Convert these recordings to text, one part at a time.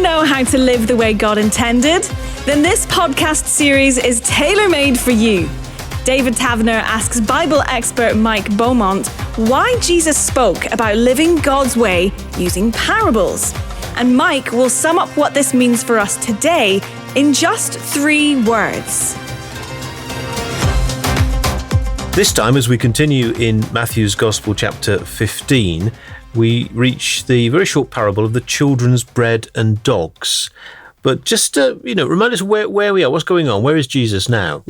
to know how to live the way God intended? Then this podcast series is tailor-made for you. David Taverner asks Bible expert Mike Beaumont why Jesus spoke about living God's way using parables. And Mike will sum up what this means for us today in just 3 words. This time, as we continue in Matthew's Gospel, chapter 15, we reach the very short parable of the children's bread and dogs. But just to, remind us where we are, what's going on, where is Jesus now?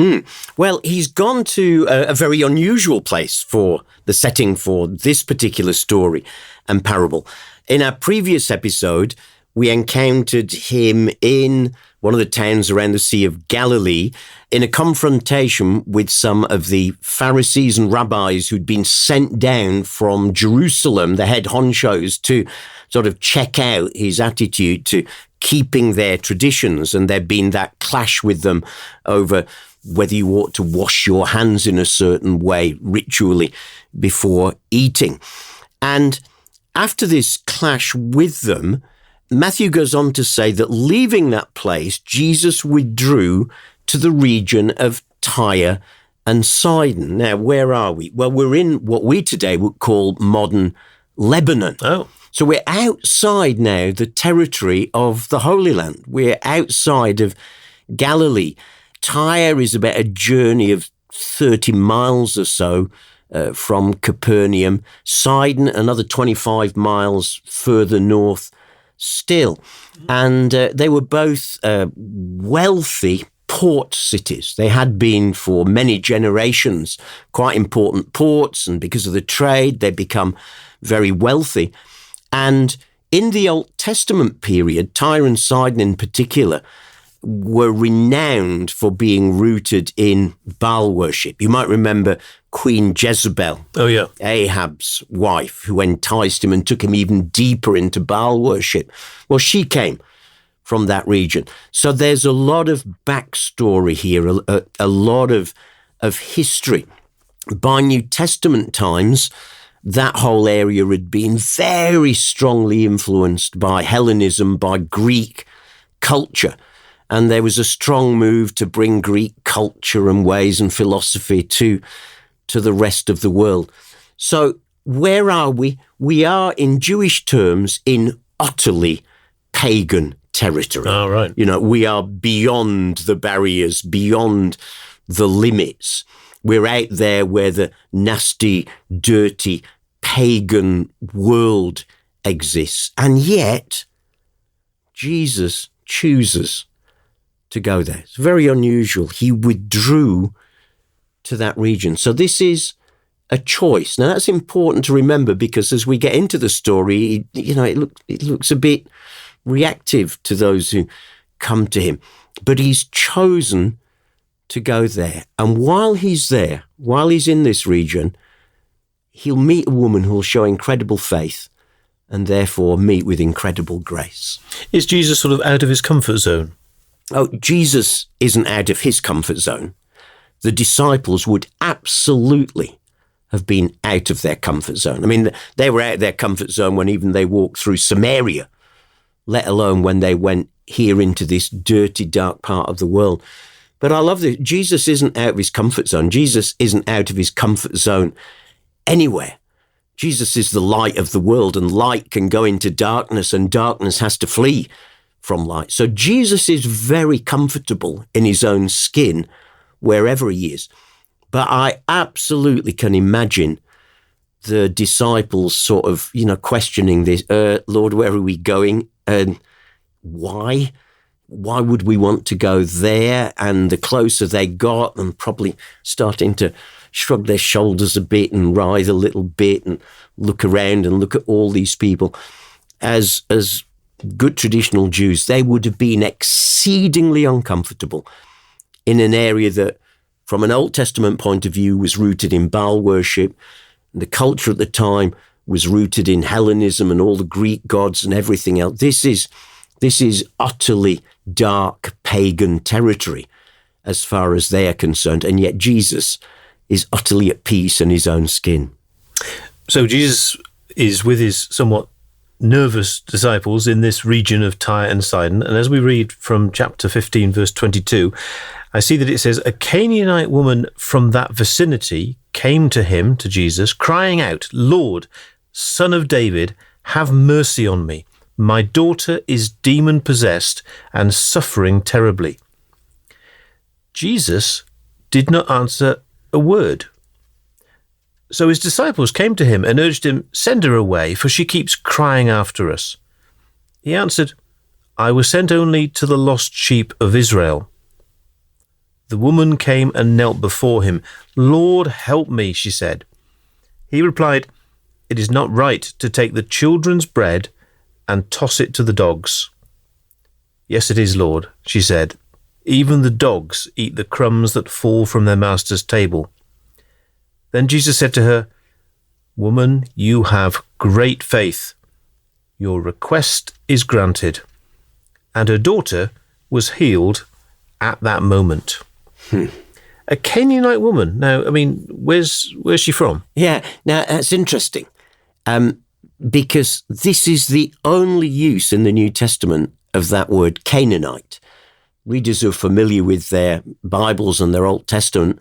Well, he's gone to a very unusual place for the setting for this particular story and parable. In our previous episode, we encountered him in one of the towns around the Sea of Galilee in a confrontation with some of the Pharisees and rabbis who'd been sent down from Jerusalem, the head honchos, to sort of check out his attitude to keeping their traditions. And there'd been that clash with them over whether you ought to wash your hands in a certain way ritually before eating. And after this clash with them, Matthew goes on to say that leaving that place, Jesus withdrew to the region of Tyre and Sidon. Now, where are we? Well, we're in what we today would call modern Lebanon. Oh. So we're outside now the territory of the Holy Land. We're outside of Galilee. Tyre is about a journey of 30 miles or so from Capernaum. Sidon, another 25 miles further north still. And they were both wealthy port cities. They had been for many generations quite important ports, and because of the trade, they'd become very wealthy. And in the Old Testament period, Tyre and Sidon in particular were renowned for being rooted in Baal worship. You might remember Queen Jezebel, Ahab's wife, who enticed him and took him even deeper into Baal worship. Well, she came from that region. So there's a lot of backstory here, a lot of history. By New Testament times, that whole area had been very strongly influenced by Hellenism, by Greek culture. And there was a strong move to bring Greek culture and ways and philosophy to the rest of the world. So where are we? We are, in Jewish terms, in utterly pagan territory. Oh, right. We are beyond the barriers, beyond the limits. We're out there where the nasty, dirty, pagan world exists. And yet, Jesus chooses to go there. It's very unusual. He withdrew to that region. So this is a choice. Now, that's important to remember, because as we get into the story, it looks a bit reactive to those who come to him. But he's chosen to go there. And while he's there, while he's in this region, he'll meet a woman who'll show incredible faith and therefore meet with incredible grace. Is Jesus sort of out of his comfort zone? Oh, Jesus isn't out of his comfort zone. The disciples would absolutely have been out of their comfort zone. I mean, they were out of their comfort zone when even they walked through Samaria, let alone when they went here into this dirty, dark part of the world. But I love that Jesus isn't out of his comfort zone. Jesus isn't out of his comfort zone anywhere. Jesus is the light of the world, and light can go into darkness, and darkness has to flee from light. So Jesus is very comfortable in his own skin wherever he is. But I absolutely can imagine the disciples sort of, questioning this, Lord, where are we going? And why? Why would we want to go there? And the closer they got, and probably starting to shrug their shoulders a bit and writhe a little bit and look around and look at all these people. As good traditional Jews, they would have been exceedingly uncomfortable in an area that, from an Old Testament point of view, was rooted in Baal worship. The culture at the time was rooted in Hellenism and all the Greek gods and everything else. This is utterly dark pagan territory as far as they are concerned. And yet Jesus is utterly at peace in his own skin. So Jesus is with his somewhat nervous disciples in this region of Tyre and Sidon. And as we read from chapter 15, verse 22, I see that it says, a Canaanite woman from that vicinity came to him, to Jesus, crying out, Lord, Son of David, have mercy on me. My daughter is demon-possessed and suffering terribly. Jesus did not answer a word. So his disciples came to him and urged him, send her away, for she keeps crying after us. He answered, I was sent only to the lost sheep of Israel. The woman came and knelt before him. Lord, help me, she said. He replied, it is not right to take the children's bread and toss it to the dogs. Yes, it is, Lord, she said. Even the dogs eat the crumbs that fall from their master's table. Then Jesus said to her, Woman, you have great faith. Your request is granted. And her daughter was healed at that moment. A Canaanite woman. Now, I mean, where's she from? Yeah, now that's interesting. Because this is the only use in the New Testament of that word Canaanite. Readers who are familiar with their Bibles and their Old Testament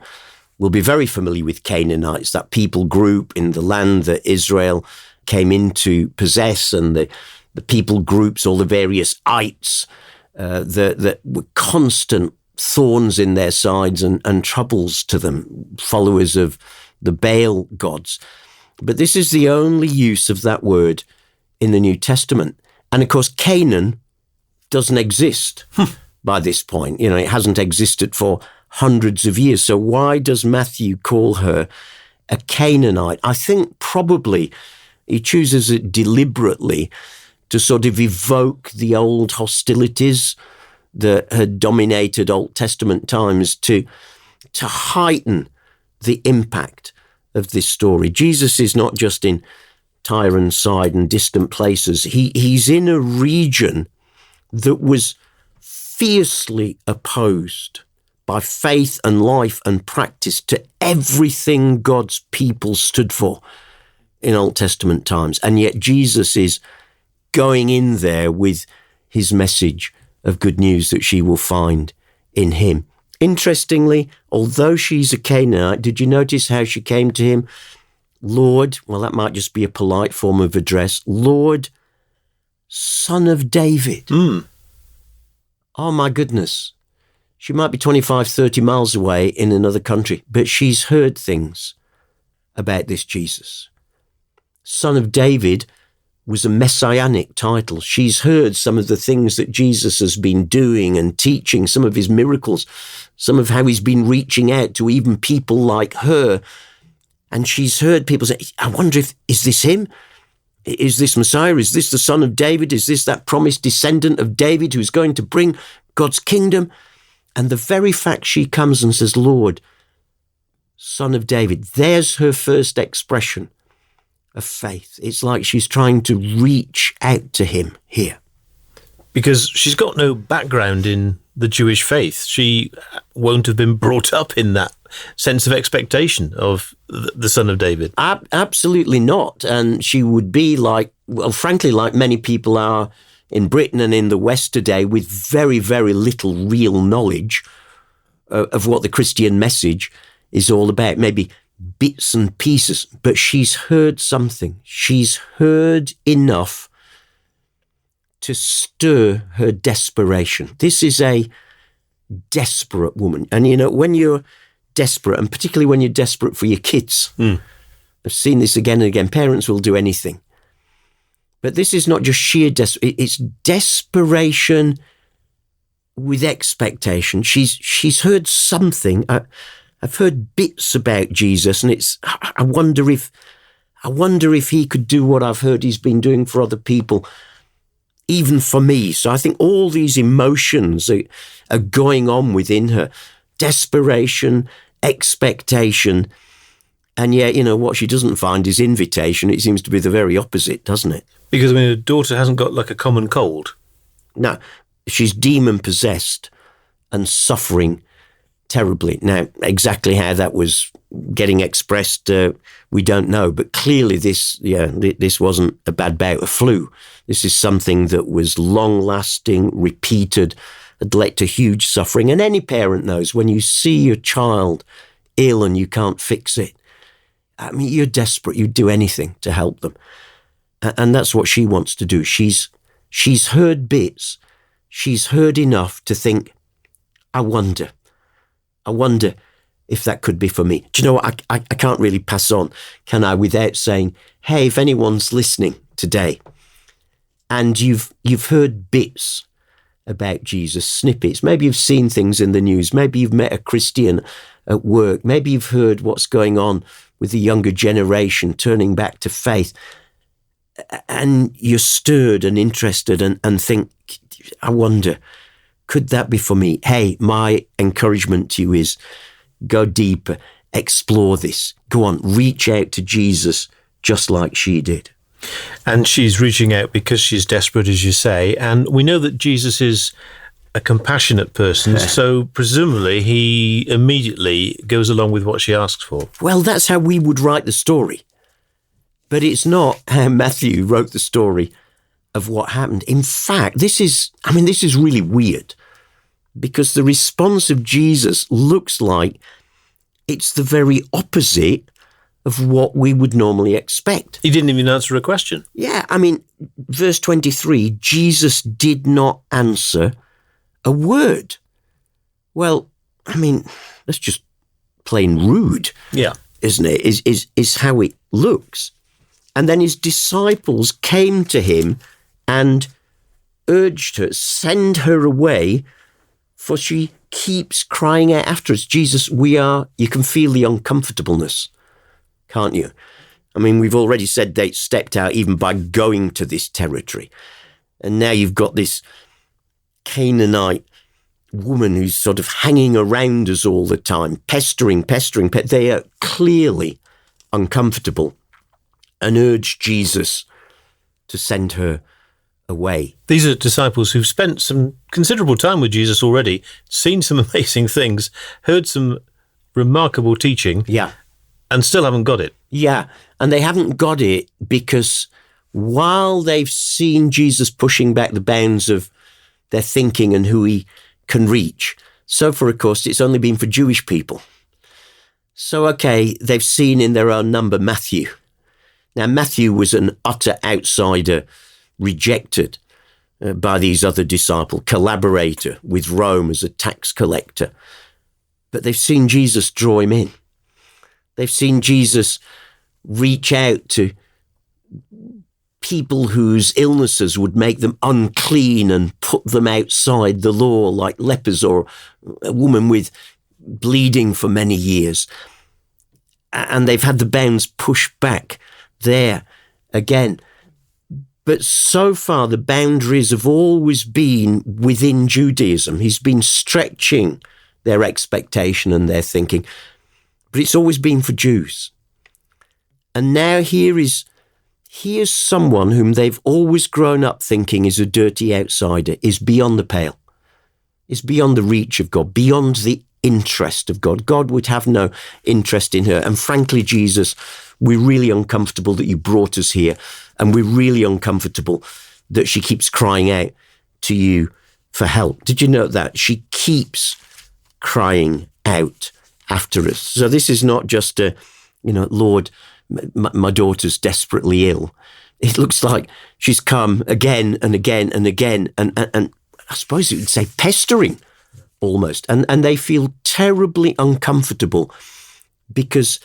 will be very familiar with Canaanites, that people group in the land that Israel came in to possess, and the people groups, all the various ites that were constant thorns in their sides and troubles to them, followers of the Baal gods. But this is the only use of that word in the New Testament. And of course, Canaan doesn't exist by this point. You know, it hasn't existed for hundreds of years. So why does Matthew call her a Canaanite? I think probably he chooses it deliberately to sort of evoke the old hostilities that had dominated Old Testament times, to heighten the impact of this story. Jesus is not just in Tyre and Sidon, distant places. He's in a region that was fiercely opposed by faith and life and practice to everything God's people stood for in Old Testament times. And yet Jesus is going in there with his message of good news that she will find in him. Interestingly, although she's a Canaanite, did you notice how she came to him? Lord, well, that might just be a polite form of address. Lord, Son of David. Oh, my goodness. She might be 25, 30 miles away in another country, but she's heard things about this Jesus. Son of David was a messianic title. She's heard some of the things that Jesus has been doing and teaching, some of his miracles, some of how he's been reaching out to even people like her. And she's heard people say, I wonder is this him? Is this Messiah? Is this the Son of David? Is this that promised descendant of David who's going to bring God's kingdom? And the very fact she comes and says, Lord, Son of David, there's her first expression of faith. It's like she's trying to reach out to him here. Because she's got no background in the Jewish faith. She won't have been brought up in that sense of expectation of the Son of David. Absolutely not. And she would be like, well, frankly, like many people are in Britain and in the West today, with very, very little real knowledge of what the Christian message is all about. Maybe bits and pieces, but she's heard something. She's heard enough to stir her desperation. This is a desperate woman. And, you know, when you're desperate, and particularly when you're desperate for your kids, I've seen this again and again, parents will do anything. But this is not just sheer it's desperation with expectation. She's heard something. I've heard bits about Jesus, and I wonder if he could do what I've heard he's been doing for other people, even for me. So I think all these emotions are going on within her. Desperation, expectation, and yet, you know, what she doesn't find is invitation. It seems to be the very opposite, doesn't it? Because, I mean, her daughter hasn't got like a common cold. No, she's demon-possessed and suffering terribly. Now, exactly how that was getting expressed, we don't know. But clearly this wasn't a bad bout of flu. This is something that was long-lasting, repeated, had led to huge suffering. And any parent knows when you see your child ill and you can't fix it, I mean, you're desperate. You'd do anything to help them. And that's what she wants to do. She's heard bits. She's heard enough to think, I wonder if that could be for me. Do you know what? I can't really pass on, can I, without saying, hey, if anyone's listening today and you've heard bits about Jesus, snippets, maybe you've seen things in the news, maybe you've met a Christian at work, maybe you've heard what's going on with the younger generation turning back to faith, and you're stirred and interested and think, I wonder, could that be for me? Hey, my encouragement to you is go deeper, explore this. Go on, reach out to Jesus just like she did. And she's reaching out because she's desperate, as you say. And we know that Jesus is a compassionate person, so presumably he immediately goes along with what she asks for. Well, that's how we would write the story. But it's not how Matthew wrote the story of what happened. In fact, this is really weird, because the response of Jesus looks like it's the very opposite of what we would normally expect. He didn't even answer a question. Yeah, I mean, verse 23, Jesus did not answer a word. Well, I mean, that's just plain rude, isn't it? Is how it looks. And then his disciples came to him and urged her, send her away, for she keeps crying out after us. Jesus, you can feel the uncomfortableness, can't you? I mean, we've already said they stepped out even by going to this territory. And now you've got this Canaanite woman who's sort of hanging around us all the time, pestering. They are clearly uncomfortable and urge Jesus to send her away. These are disciples who've spent some considerable time with Jesus already, seen some amazing things, heard some remarkable teaching, and still haven't got it. Yeah, and they haven't got it because while they've seen Jesus pushing back the bounds of their thinking and who he can reach, so far, of course, it's only been for Jewish people. So, okay, they've seen in their own number Matthew. Now, Matthew was an utter outsider, rejected by these other disciples, collaborator with Rome as a tax collector. But they've seen Jesus draw him in. They've seen Jesus reach out to people whose illnesses would make them unclean and put them outside the law, like lepers or a woman with bleeding for many years. And they've had the bounds pushed back there again. But so far, the boundaries have always been within Judaism. He's been stretching their expectation and their thinking, but it's always been for Jews. And now here's someone whom they've always grown up thinking is a dirty outsider, is beyond the pale, is beyond the reach of God, beyond the interest of God. God would have no interest in her. And frankly, Jesus, we're really uncomfortable that you brought us here. And we're really uncomfortable that she keeps crying out to you for help. Did you note that? She keeps crying out after us. So this is not just Lord, my daughter's desperately ill. It looks like she's come again and again and again. And I suppose it would say pestering almost. And they feel terribly uncomfortable because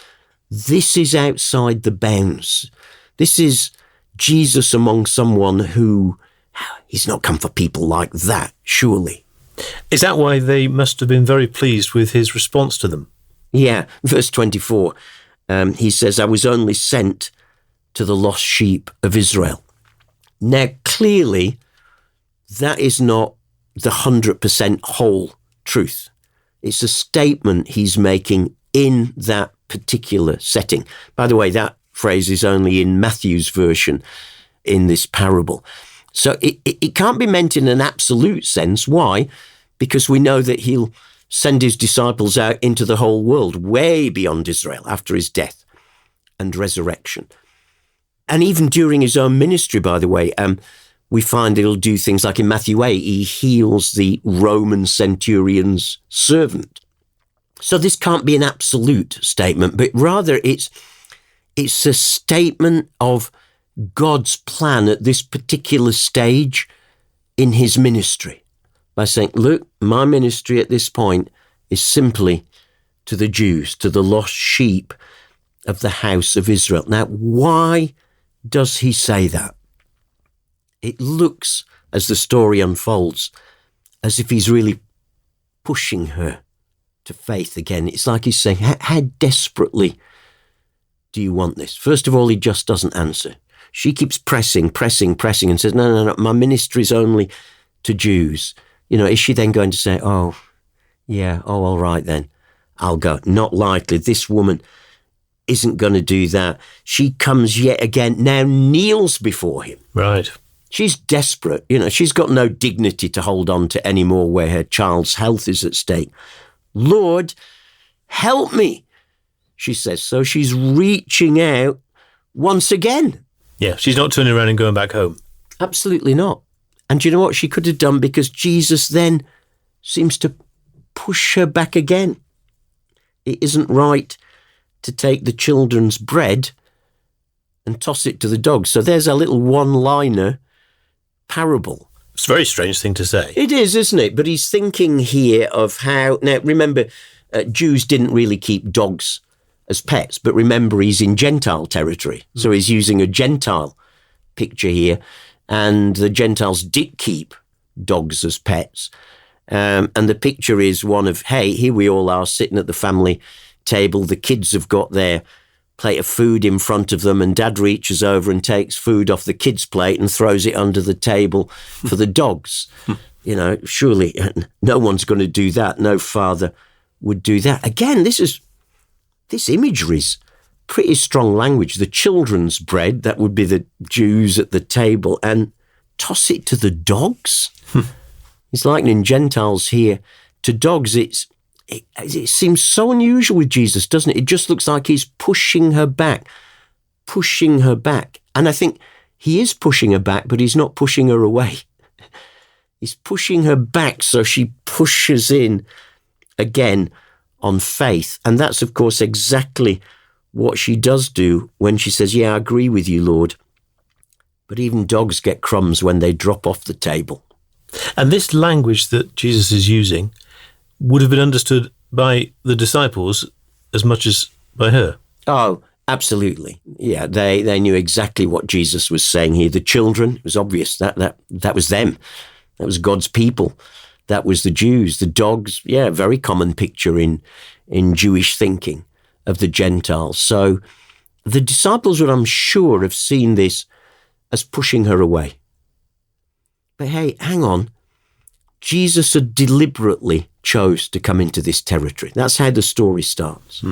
this is outside the bounds. This is Jesus among someone who, he's not come for people like that, surely. Is that why they must have been very pleased with his response to them? Yeah, verse 24, he says, I was only sent to the lost sheep of Israel. Now, clearly, that is not the 100% whole truth. It's a statement he's making in that particular setting. By the way, that phrase is only in Matthew's version in this parable. So it can't be meant in an absolute sense. Why? Because we know that he'll send his disciples out into the whole world, way beyond Israel, after his death and resurrection. And even during his own ministry, by the way, we find he'll do things like in Matthew 8, he heals the Roman centurion's servant. So this can't be an absolute statement, but rather it's a statement of God's plan at this particular stage in his ministry by saying, look, my ministry at this point is simply to the Jews, to the lost sheep of the house of Israel. Now, why does he say that? It looks, as the story unfolds, as if he's really pushing her to faith again. It's like he's saying, how desperately do you want this? First of all, he just doesn't answer. She keeps pressing and says, no, my ministry's only to Jews. Is she then going to say, all right then, I'll go? Not likely. This woman isn't going to do that. She comes yet again, now kneels before him. Right. She's desperate. She's got no dignity to hold on to anymore where her child's health is at stake. Lord, help me, she says. So she's reaching out once again. Yeah, she's not turning around and going back home. Absolutely not. And do you know what she could have done? Because Jesus then seems to push her back again. It isn't right to take the children's bread and toss it to the dogs. So there's a little one-liner parable. It's a very strange thing to say. It is, isn't it? But he's thinking here of how... Now, remember, Jews didn't really keep dogs as pets, but remember, he's in Gentile territory. So he's using a Gentile picture here, and the Gentiles did keep dogs as pets. And the picture is one of, hey, here we all are sitting at the family table. The kids have got their plate of food in front of them, and Dad reaches over and takes food off the kids' plate and throws it under the table for the dogs. Surely no one's going to do that. No father would do that. Again, this imagery's pretty strong language. The children's bread, that would be the Jews at the table, and toss it to the dogs. He's likening Gentiles here to dogs. It seems so unusual with Jesus, doesn't it? It just looks like he's pushing her back. And I think he is pushing her back, but he's not pushing her away. He's pushing her back, so she pushes in again on faith. And that's, of course, exactly what she does do when she says, yeah, I agree with you, Lord. But even dogs get crumbs when they drop off the table. And this language that Jesus is using would have been understood by the disciples as much as by her. Oh, absolutely. Yeah, they knew exactly what Jesus was saying here. The children, it was obvious that was them. That was God's people. That was the Jews. The dogs, yeah, very common picture in Jewish thinking of the Gentiles. So the disciples would, I'm sure, have seen this as pushing her away. But hey, hang on. Jesus had deliberately chose to come into this territory. That's how the story starts.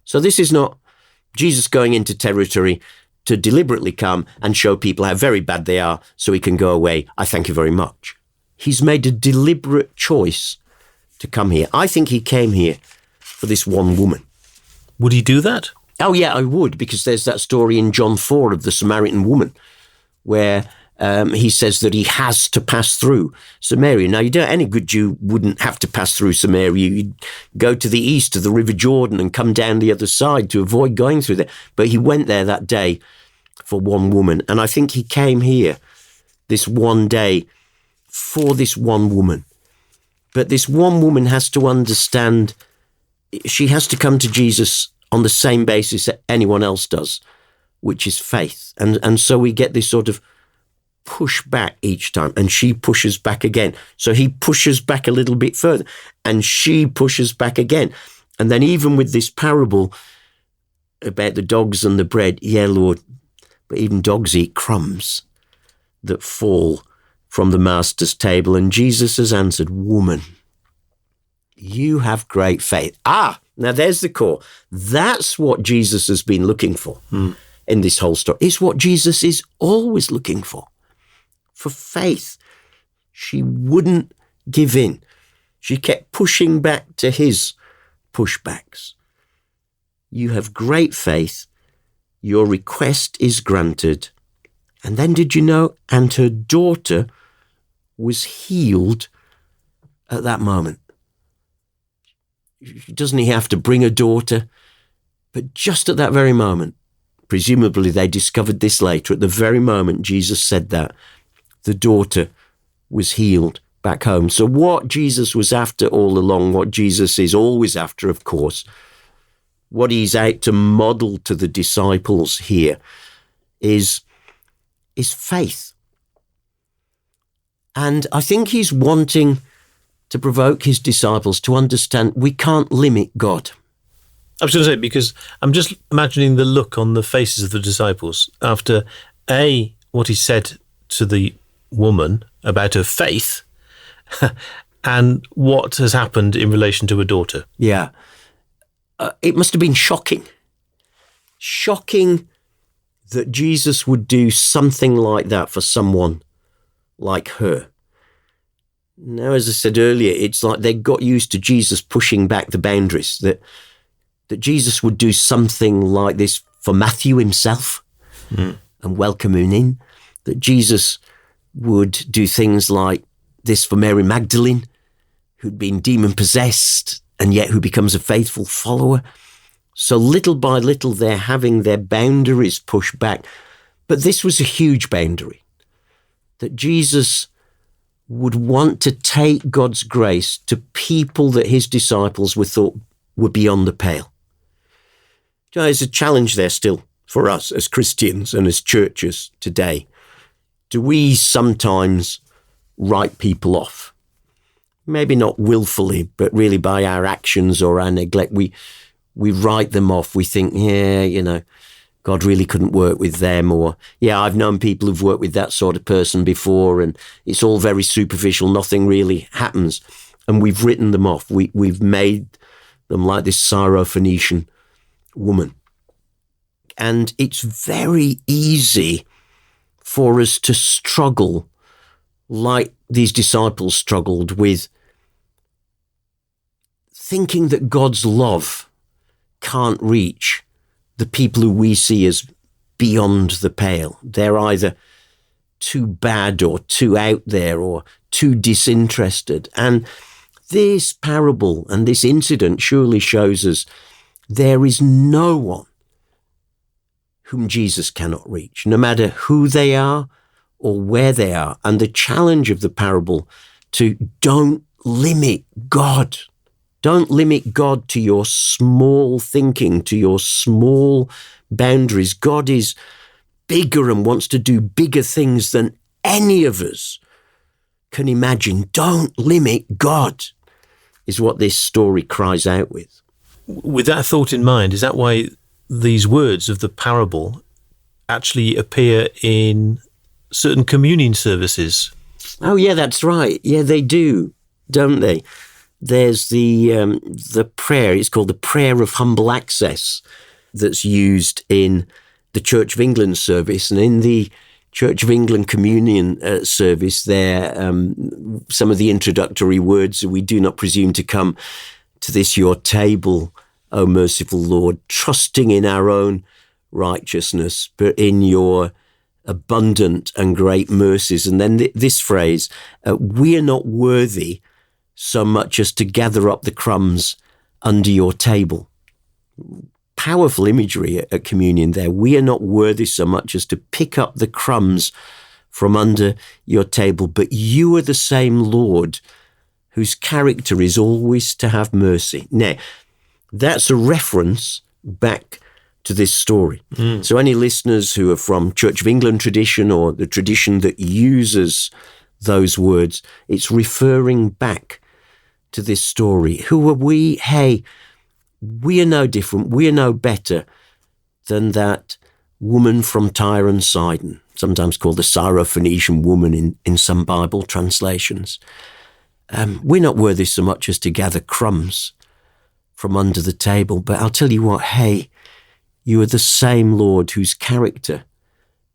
So this is not Jesus going into territory to deliberately come and show people how very bad they are so he can go away. I thank you very much. He's made a deliberate choice to come here. I think he came here for this one woman. Would he do that? Oh, yeah, I would, because there's that story in John 4 of the Samaritan woman where he says that he has to pass through Samaria. Now, any good Jew wouldn't have to pass through Samaria. You'd go to the east to the River Jordan and come down the other side to avoid going through there. But he went there that day for one woman. And I think he came here this one day for this one woman. But this one woman has to understand, she has to come to Jesus on the same basis that anyone else does, which is faith. And so we get this sort of push back each time, and she pushes back again. So he pushes back a little bit further, and she pushes back again. And then even with this parable about the dogs and the bread, yeah, Lord, but even dogs eat crumbs that fall from the master's table. And Jesus has answered, woman, you have great faith. Now there's the core. That's what Jesus has been looking for in this whole story. It's what Jesus is always looking for faith. She wouldn't give in. She kept pushing back to his pushbacks. You have great faith. Your request is granted. And then did you know? And her daughter was healed at that moment. Doesn't he have to bring a daughter? But just at that very moment, presumably they discovered this later, at the very moment Jesus said that, the daughter was healed back home. So what Jesus was after all along, what Jesus is always after, of course, what he's out to model to the disciples here is faith. And I think he's wanting to provoke his disciples to understand we can't limit God. I was going to say, because I'm just imagining the look on the faces of the disciples after what he said to the woman about her faith and what has happened in relation to her daughter. Yeah. It must have been shocking. Shocking that Jesus would do something like that for someone like her. Now, as I said earlier, it's like they got used to Jesus pushing back the boundaries, that Jesus would do something like this for Matthew himself and welcome him in, that Jesus would do things like this for Mary Magdalene, who'd been demon-possessed and yet who becomes a faithful follower. So little by little, they're having their boundaries pushed back. But this was a huge boundary, that Jesus would want to take God's grace to people that his disciples thought were beyond the pale. There's a challenge there still for us as Christians and as churches today. Do we sometimes write people off? Maybe not willfully, but really by our actions or our neglect. We write them off. We think, God really couldn't work with them, or, I've known people who've worked with that sort of person before, and it's all very superficial. Nothing really happens. And we've written them off. We've made them like this Syrophoenician woman. And it's very easy for us to struggle like these disciples struggled with thinking that God's love can't reach the people who we see as beyond the pale. They're either too bad or too out there or too disinterested. And this parable and this incident surely shows us there is no one whom Jesus cannot reach, no matter who they are or where they are. And the challenge of the parable to don't limit God. Don't limit God to your small thinking, to your small boundaries. God is bigger and wants to do bigger things than any of us can imagine. Don't limit God, is what this story cries out with. With that thought in mind, is that why these words of the parable actually appear in certain communion services? Oh, yeah, that's right. Yeah, they do, don't they? There's the prayer, it's called the Prayer of Humble Access, that's used in the Church of England service. And in the Church of England communion service, there some of the introductory words: "We do not presume to come to this your table, O merciful Lord, trusting in our own righteousness, but in your abundant and great mercies." And then this phrase, "We are not worthy so much as to gather up the crumbs under your table." Powerful imagery at communion there. We are not worthy so much as to pick up the crumbs from under your table, but you are the same Lord whose character is always to have mercy. Now, that's a reference back to this story. So any listeners who are from Church of England tradition or the tradition that uses those words, it's referring back to this story. Who are we? Hey, we are no different. We are no better than that woman from Tyre and Sidon, sometimes called the Syrophoenician woman in some Bible translations. We're not worthy so much as to gather crumbs from under the table. But I'll tell you what, hey, you are the same Lord whose character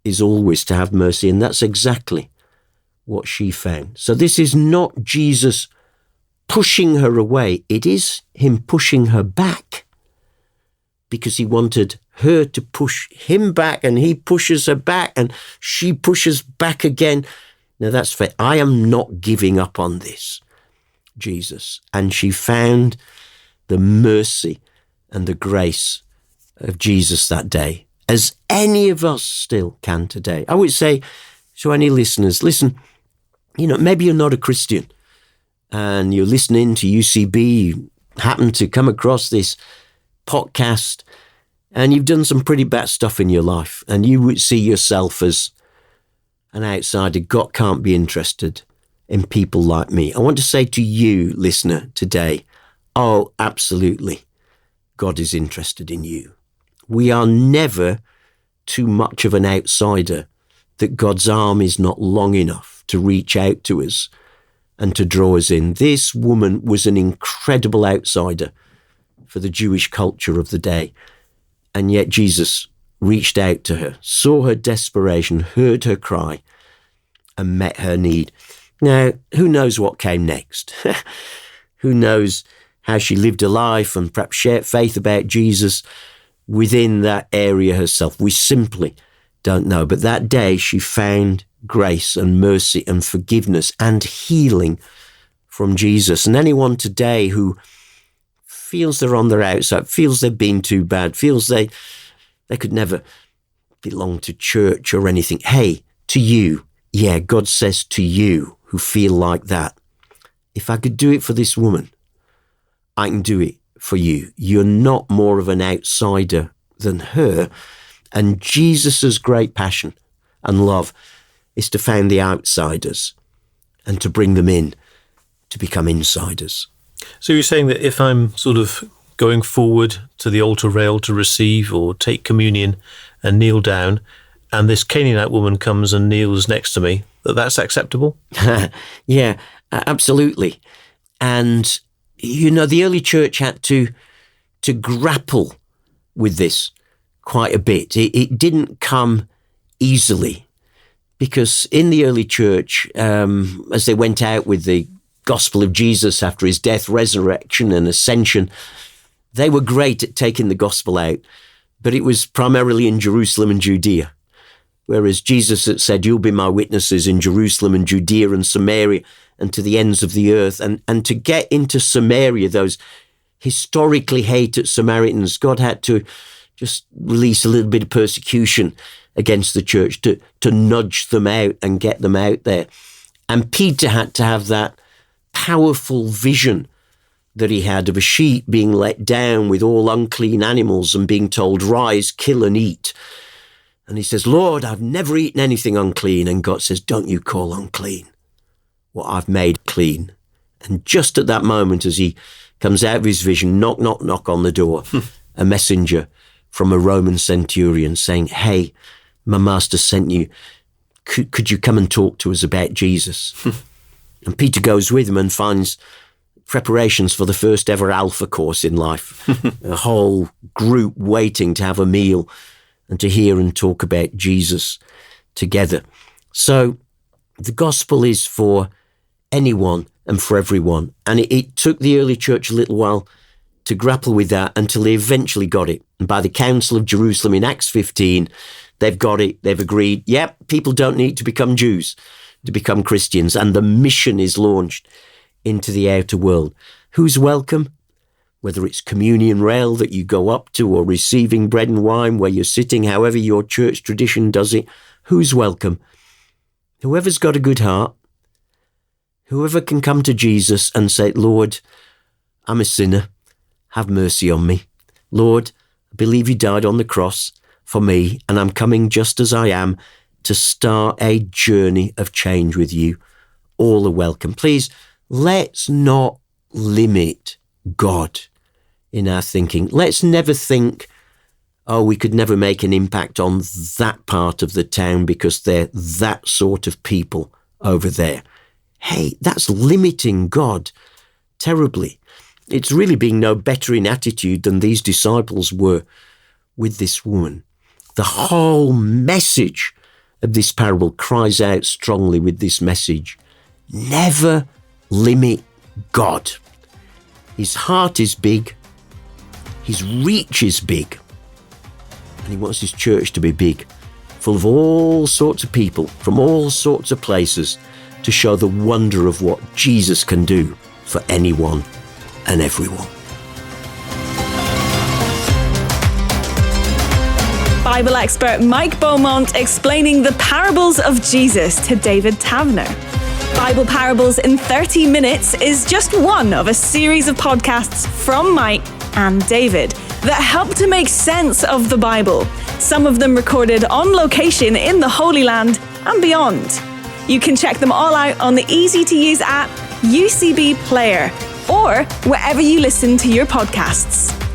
is always to have mercy. And that's exactly what she found. So this is not Jesus pushing her away. It is him pushing her back, because he wanted her to push him back, and he pushes her back, and she pushes back again. Now that's fair. I am not giving up on this, Jesus. And she found the mercy and the grace of Jesus that day, as any of us still can today. I would say to any listeners, listen, maybe you're not a Christian and you're listening to UCB, you happen to come across this podcast and you've done some pretty bad stuff in your life and you would see yourself as an outsider. God can't be interested in people like me. I want to say to you, listener, today, oh, absolutely, God is interested in you. We are never too much of an outsider that God's arm is not long enough to reach out to us and to draw us in. This woman was an incredible outsider for the Jewish culture of the day. And yet Jesus reached out to her, saw her desperation, heard her cry, and met her need. Now, who knows what came next? Who knows how she lived her life and perhaps shared faith about Jesus within that area herself? We simply don't know. But that day she found grace and mercy and forgiveness and healing from Jesus. And anyone today who feels they're on their outside, feels they've been too bad, feels they could never belong to church or anything. Hey, to you, yeah, God says to you who feel like that, if I could do it for this woman, I can do it for you. You're not more of an outsider than her. And Jesus' great passion and love is to find the outsiders and to bring them in to become insiders. So you're saying that if I'm sort of going forward to the altar rail to receive or take communion and kneel down, and this Canaanite woman comes and kneels next to me, that's acceptable? Yeah, absolutely. And, the early church had to grapple with this quite a bit. It didn't come easily, because in the early church, as they went out with the gospel of Jesus after his death, resurrection, and ascension, they were great at taking the gospel out, but it was primarily in Jerusalem and Judea. Whereas Jesus had said, you'll be my witnesses in Jerusalem and Judea and Samaria and to the ends of the earth. And to get into Samaria, those historically hated Samaritans, God had to just release a little bit of persecution against the church to nudge them out and get them out there. And Peter had to have that powerful vision that he had of a sheep being let down with all unclean animals and being told, rise, kill and eat. And he says, Lord, I've never eaten anything unclean. And God says, don't you call unclean what I've made clean. And just at that moment, as he comes out of his vision, knock, knock, knock on the door, a messenger from a Roman centurion saying, hey, my master sent you. Could you come and talk to us about Jesus? And Peter goes with him and finds preparations for the first ever Alpha course in life, a whole group waiting to have a meal and to hear and talk about Jesus together. So the gospel is for anyone and for everyone. And it took the early church a little while to grapple with that until they eventually got it. And by the Council of Jerusalem in Acts 15, they've got it. They've agreed, yep, people don't need to become Jews to become Christians. And the mission is launched into the outer world. Who's welcome? Whether it's communion rail that you go up to or receiving bread and wine where you're sitting, however your church tradition does it, who's welcome? Whoever's got a good heart, whoever can come to Jesus and say, Lord, I'm a sinner, have mercy on me. Lord, I believe you died on the cross for me, and I'm coming just as I am to start a journey of change with you. All are welcome. Please, let's not limit God in our thinking. Let's never think, oh, we could never make an impact on that part of the town because they're that sort of people over there. Hey, that's limiting God terribly. It's really being no better in attitude than these disciples were with this woman. The whole message of this parable cries out strongly with this message. Never limit God. His heart is big. His reach is big. And he wants his church to be big, full of all sorts of people from all sorts of places to show the wonder of what Jesus can do for anyone and everyone. Bible expert Mike Beaumont explaining the parables of Jesus to David Taverner. Bible Parables in 30 Minutes is just one of a series of podcasts from Mike and David that help to make sense of the Bible, some of them recorded on location in the Holy Land and beyond. You can check them all out on the easy-to-use app UCB Player or wherever you listen to your podcasts.